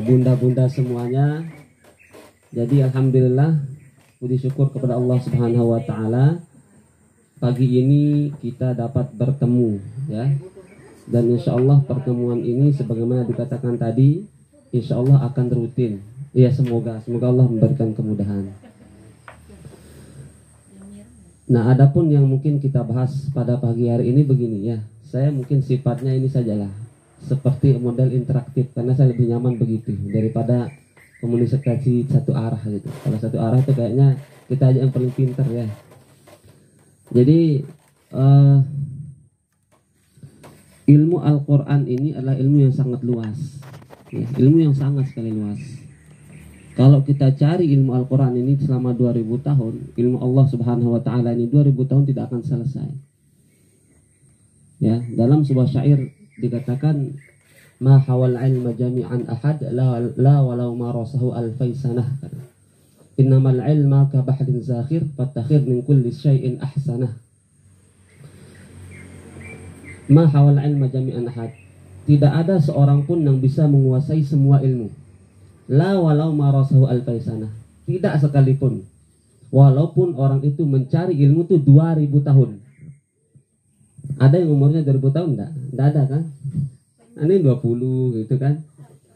bunda-bunda semuanya. Jadi alhamdulillah, puji syukur kepada Allah Subhanahu wa taala, pagi ini kita dapat bertemu ya. Dan insya Allah pertemuan ini sebagaimana dikatakan tadi, insya Allah akan rutin. Ya, semoga Allah memberikan kemudahan. Nah, adapun yang mungkin kita bahas pada pagi hari ini begini ya. Saya mungkin sifatnya ini sajalah, seperti model interaktif, karena saya lebih nyaman begitu daripada komunikasi satu arah gitu. Kalau satu arah itu kayaknya kita aja yang paling pintar ya. Jadi ilmu Al-Quran ini adalah ilmu yang sangat luas ya, ilmu yang sangat sekali luas. Kalau kita cari ilmu Al-Quran ini selama 2000 tahun, ilmu Allah Subhanahu wa taala ini 2000 tahun tidak akan selesai. Ya, dalam sebuah syair dikatakan ma hawal ilma jami'an ahad la walau ma rasahu alfai sanah. Innamal ilma ka bahrin zakhir fattakhir min kulli syai'in ahsanah. Ma hawal ilma jami'an ahad. Tidak ada seorang pun yang bisa menguasai semua ilmu. La walau ma rasahu alfai sanah. Tidak sekalipun. Walaupun orang itu mencari ilmu itu 2000 tahun. Ada yang umurnya 2000 tahun enggak? Enggak ada kan? Ini 20 gitu kan.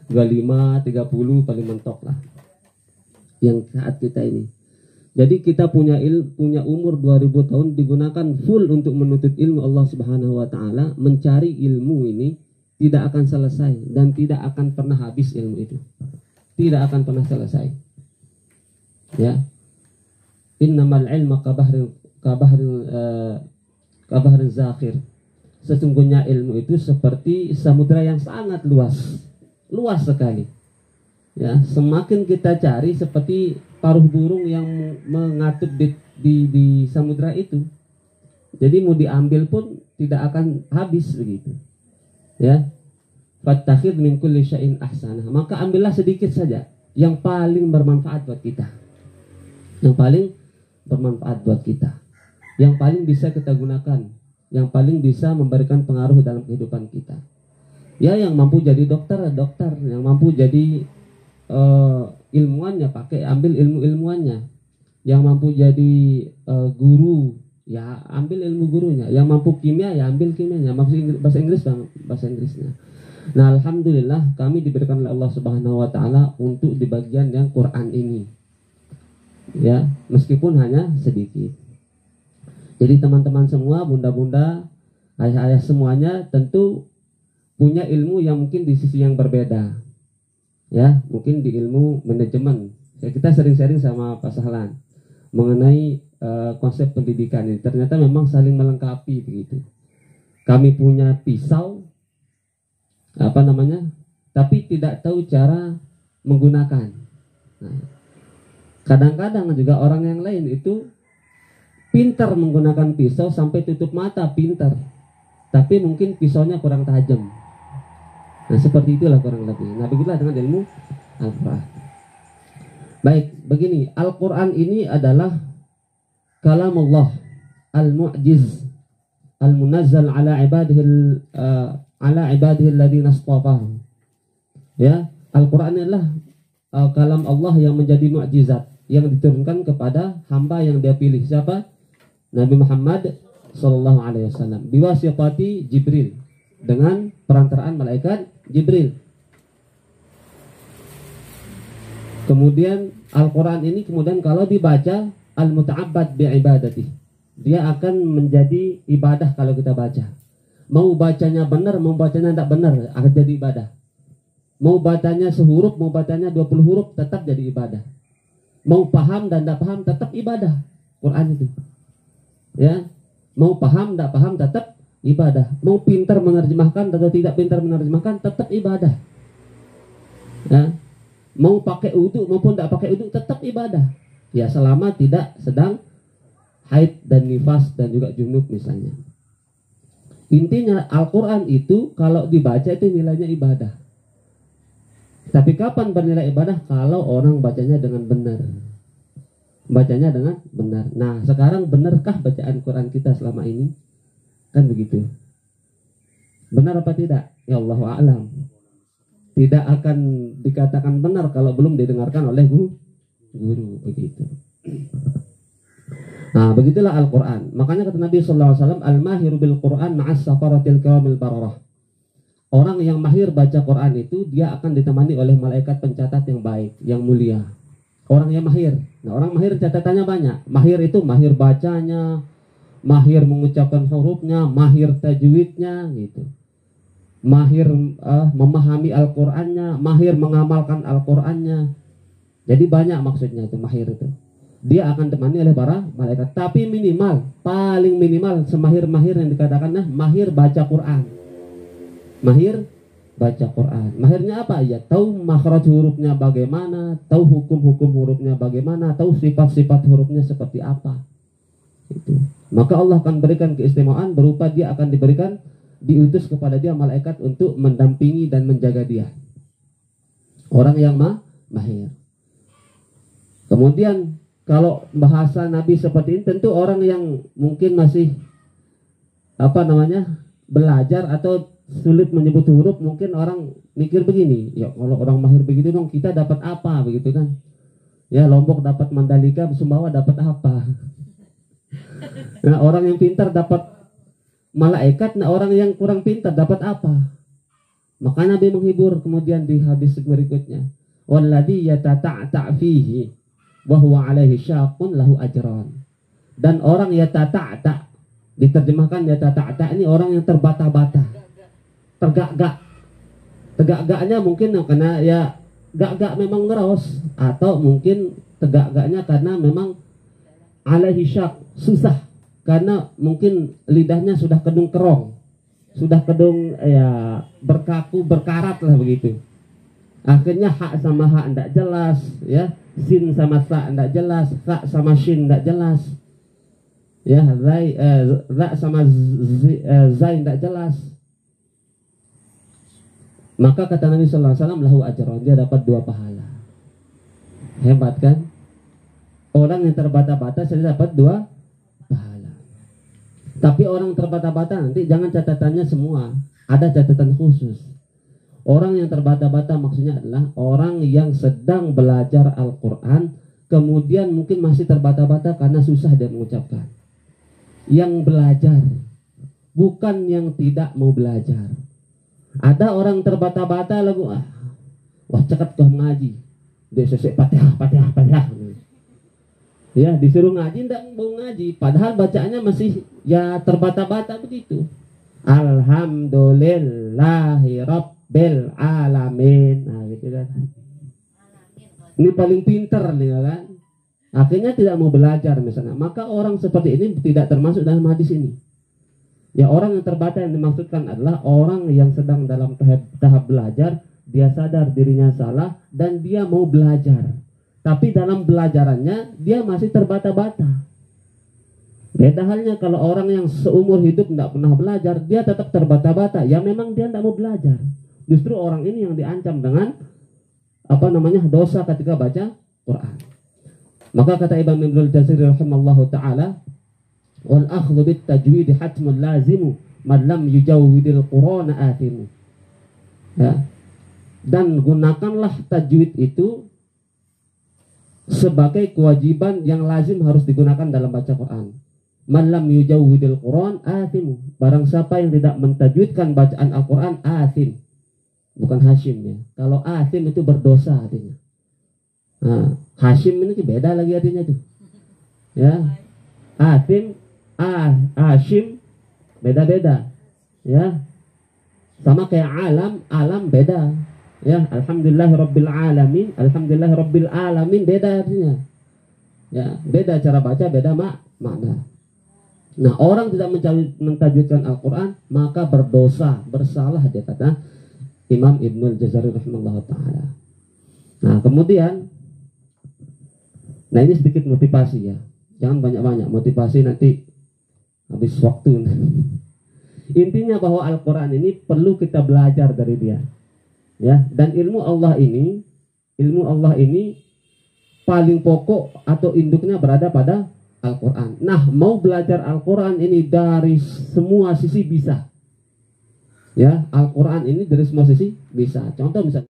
25, 30 paling mentok lah. Yang saat kita ini. Jadi kita punya umur 2000 tahun digunakan full untuk menuntut ilmu Allah Subhanahu wa taala, mencari ilmu ini tidak akan selesai dan tidak akan pernah habis ilmu itu. Tidak akan pernah selesai. Ya. Innamal ilma kabahrin zakhir. Sesungguhnya ilmu itu seperti samudra yang sangat luas. Luas sekali. Ya, semakin kita cari seperti paruh burung yang mengatup di samudra itu. Jadi mau diambil pun tidak akan habis begitu. Ya. Fattakhir min kulli syai'in ahsanah. Maka ambillah sedikit saja yang paling bermanfaat buat kita. Yang paling bermanfaat buat kita. Yang paling bisa kita gunakan, yang paling bisa memberikan pengaruh dalam kehidupan kita. Ya, yang mampu jadi dokter, yang mampu jadi ilmuannya, ambil ilmuannya. Yang mampu jadi guru, ya ambil ilmu gurunya. Yang mampu kimia, ya ambil kimianya. Maksud bahasa Inggrisnya. Nah, alhamdulillah kami diberikan oleh Allah Subhanahu wa taala untuk di bagian yang Quran ini. Ya, meskipun hanya sedikit. Jadi teman-teman semua, bunda-bunda, ayah-ayah semuanya tentu punya ilmu yang mungkin di sisi yang berbeda. Ya, mungkin di ilmu manajemen. Ya, kita sering sharing sama Pak Sahlan mengenai konsep pendidikan ini. Ternyata memang saling melengkapi begitu. Kami punya pisau, tapi tidak tahu cara menggunakan. Nah, kadang-kadang juga orang yang lain itu pintar menggunakan pisau sampai tutup mata, pintar. Tapi mungkin pisaunya kurang tajam. Nah, seperti itulah kurang lebih. Nah, begitulah dengan ilmu Al-Quran. Baik, begini. Al-Quran ini adalah kalamullah al-mu'jiz al-munazzal ala ibadihi alladhina istafahu. Ya, Al-Quran adalah kalam Allah yang menjadi mukjizat yang diturunkan kepada hamba yang dia pilih. Siapa? Nabi Muhammad sallallahu alaihi wasallam biwasitati Jibril, dengan perantaraan malaikat Jibril. Kemudian Al-Quran ini kemudian kalau dibaca al-muta'abbad bi'ibadati, dia akan menjadi ibadah kalau kita baca. Mau bacanya benar, mau bacanya tidak benar, akan jadi ibadah. Mau bacanya sehuruf, mau bacanya 20 huruf, tetap jadi ibadah. Mau paham dan tidak paham, tetap ibadah. Quran itu. Ya, mau paham, tidak paham, tetap ibadah. Mau pintar menerjemahkan atau tidak pintar menerjemahkan, tetap ibadah. Ya, mau pakai uduk maupun tidak pakai uduk, tetap ibadah. Ya, selama tidak sedang haid dan nifas dan juga junub misalnya. Intinya Al-Quran itu kalau dibaca itu nilainya ibadah. Tapi kapan bernilai ibadah? Kalau orang bacanya dengan benar. Bacanya dengan benar. Nah, sekarang benarkah bacaan Quran kita selama ini? Kan begitu. Benar apa tidak? Ya Allahu a'lam. tidak akan dikatakan benar kalau belum didengarkan oleh guru begitu. Nah, begitulah Al-Quran. Makanya kata Nabi SAW, al-mahiru bil Quran ma'as safaratil kiramil bararah. Orang yang mahir baca Quran itu dia akan ditemani oleh malaikat pencatat yang baik, yang mulia. Orang yang mahir. Nah, orang mahir catatannya banyak. Mahir itu mahir bacanya, mahir mengucapkan hurufnya, mahir tajwidnya gitu. Mahir memahami Al-Qur'annya, mahir mengamalkan Al-Qur'annya. Jadi banyak maksudnya itu mahir itu. Dia akan ditemani oleh para malaikat. Tapi minimal, paling minimal semahir-mahir yang dikatakan mahir baca Quran. Mahir baca Quran. Mahirnya apa? Ya tahu makhraj hurufnya bagaimana, tahu hukum-hukum hurufnya bagaimana, tahu sifat-sifat hurufnya seperti apa. Itu. Maka Allah akan berikan keistimewaan berupa dia akan diberikan, diutus kepada dia malaikat untuk mendampingi dan menjaga dia. Orang yang mahir. Kemudian kalau bahasa Nabi seperti ini, tentu orang yang mungkin masih belajar atau sulit menyebut huruf, mungkin orang mikir begini, ya kalau orang mahir begitu dong kita dapat apa begitu kan? Ya Lombok dapat Mandalika, Sumbawa dapat apa? Nah, orang yang pintar dapat malaikat, nah orang yang kurang pintar dapat apa? Maka Nabi menghibur kemudian di hadis berikutnya, walladzi yatata'ta fihi wa huwa alaihi syaqqun lahu ajran. Dan orang yatata'ta, diterjemahkan yatata'ta ini orang yang terbata-bata, tergak-gak. Tegak-gaknya mungkin karena ya gak-gak memang ngeros, atau mungkin tegak-gaknya karena memang alaihi syak, susah, karena mungkin lidahnya sudah kedung kerong, sudah kedung ya berkaku, berkarat lah begitu. Akhirnya hak sama hak tidak jelas, ya sin sama sa tidak jelas, sa sama shin tidak jelas, ya za sama zai tidak jelas. Maka kata Nabi Sallallahu Alaihi Wasallam, lahu ajran, dia dapat 2 pahala. Hebat kan? Orang yang terbata-bata saya dapat 2 pahala. Tapi orang terbata-bata nanti jangan catatannya semua, ada catatan khusus. Orang yang terbata-bata maksudnya adalah orang yang sedang belajar Al-Quran, kemudian mungkin masih terbata-bata karena susah dia mengucapkan. Yang belajar, bukan yang tidak mau belajar. Ada orang terbata-bata lagu wah cekat kau mengaji, dia sesek Fatihah. Ya disuruh ngaji tidak mau ngaji, padahal bacaannya masih ya terbata-bata begitu. Alhamdulillahi Rabbil alamin. Nah gitu kan. Ini paling pintar nih kan. Akhirnya tidak mau belajar misalnya. Maka orang seperti ini tidak termasuk dalam hadis ini. Ya orang yang terbata yang dimaksudkan adalah orang yang sedang dalam tahap belajar, dia sadar dirinya salah dan dia mau belajar. Tapi dalam belajarannya dia masih terbata-bata. Beda halnya kalau orang yang seumur hidup tidak pernah belajar, dia tetap terbata-bata. Ya memang dia tidak mau belajar. Justru orang ini yang diancam dengan dosa ketika baca Quran. Maka kata Imam Ibnul Jazari rahimallahu taala, wal akhdhu bit tajwid hatmun lazimu man lam yujawwidil Qur'ana athimu. Ya. Dan gunakanlah tajwid itu sebagai kewajiban yang lazim harus digunakan dalam baca Quran. Man lam yujawwidil Qur'an athimu. Barang siapa yang tidak mentajwidkan bacaan Al-Qur'an, athim. Bukan Hashim ya. Kalau athim itu berdosa artinya. Nah, Hashim ini beda lagi artinya itu. Ya. Athim, Hashim beda-beda. Ya. Sama kayak alam beda. Ya, alhamdulillahirabbil alamin, alhamdulillahirabbil alamin beda artinya. Ya, beda cara baca, beda makna. Nah, orang tidak mentajwidkan Al-Qur'an maka berdosa, bersalah dia kata Imam Ibnul Jazari rahimahullah taala. Nah, kemudian ini sedikit motivasi ya. Jangan banyak-banyak motivasi nanti habis waktu. Intinya bahwa Al-Qur'an ini perlu kita belajar dari dia. Ya, dan ilmu Allah ini paling pokok atau induknya berada pada Al-Quran. Nah, mau belajar Al-Quran ini dari semua sisi bisa. Ya, Al-Quran ini dari semua sisi bisa. Contoh misalnya